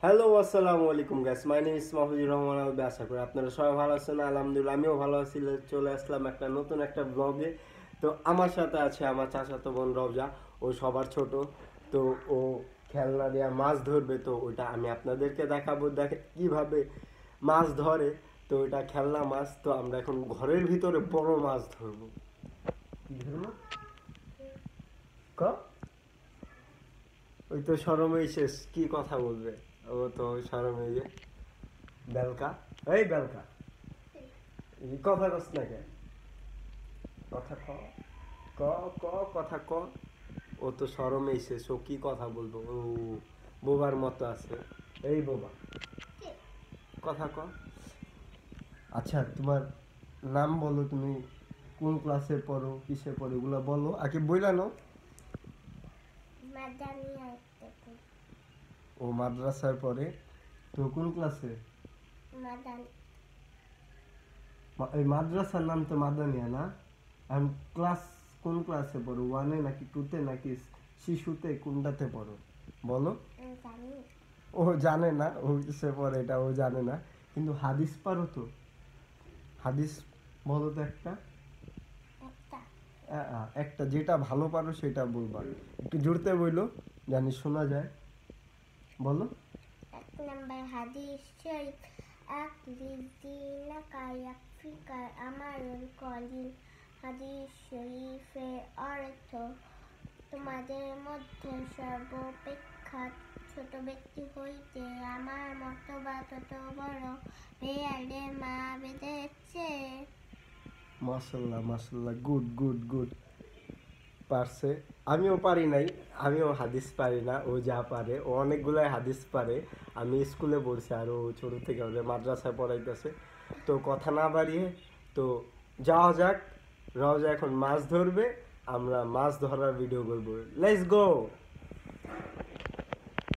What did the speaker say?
Hello আসসালামু আলাইকুম guys, my name is Mahfuzur Rahman Albe. আশা করি আপনারা সবাই ভালো আছেন। আলহামদুলিল্লাহ আমিও ভালো আছি। চলে আসলাম একটা নতুন একটা ব্লগে। তো আমার সাথে আছে আমার চাচাতো বোন রবজা। ও সবার ছোট। তো ও খেলনা দিয়ে মাছ ধরবে, তো ওটা আমি আপনাদেরকে দেখাবো। দেখে কিভাবে মাছ ধরে। তো এটা খেলনা মাছ। তো আমরা এখন ঘরের ভিতরে বড় মাছ ধরবো। কি ধরবো ক ওই তো শরমেই শেষ, কি কথা বলবে। ও তো শরমে যে বেলকা, এই বেলকা, এই কথা কস না কেন? কথা ক, ক, ক, কথা ক। ও তো শরমেই শেষ, ও কি কথা বলবো? ও বোবার মতো আছে। এই বোবা, কথা ক। আচ্ছা, তোমার নাম বলো, তুমি কোন ক্লাসে পড়ো, কিসে পড়ো, এগুলো বলো আগে, বইলা নাও। ও মাদ্রাসায় পড়ে। তো কোন ক্লাসে? এই মাদ্রাসার নাম তো মাদানিয়া না? এখন ক্লাস কোন ক্লাসে পড়ো? ওয়ানে নাকি টুতে নাকি শিশুতে, কোনটাতে পড়ো বলো? ও জানে না, ও কিসে পড়ে এটা ও জানে না। কিন্তু হাদিস পারো তো? হাদিস বলো তো একটা। একটা যেটা ভালো পারো সেটা বলবা, একটু জোরতে বইলো, জানি শোনা যায়। বলো। এক নম্বর হাদিস শরীফ আকলিদিনাকা ইয়াকফিকা আমারুল কলিল। হাদিস শরীফের অর্থ, তোমাদের মধ্যে সর্বাপেক্ষা ছোট ব্যক্তি হইতে আমার মতো বা তত বড় বেয়ালে মা বেঁধেছে। মাশাল্লাহ মাশাল্লাহ, গুড গুড গুড। পারছে। আমিও পারি নাই, আমিও হাদিস পারি না। ও যা পারে, ও অনেকগুলাই হাদিস পারে। আমি স্কুলে পড়ছি, আর ও ছোট থেকে ওদের মাদ্রাসায় পড়াইতেছে। তো কথা না বাড়িয়ে তো যাওয়া যাক। রওজা এখন মাছ ধরবে, আমরা মাছ ধরার ভিডিও করবো। Let's go.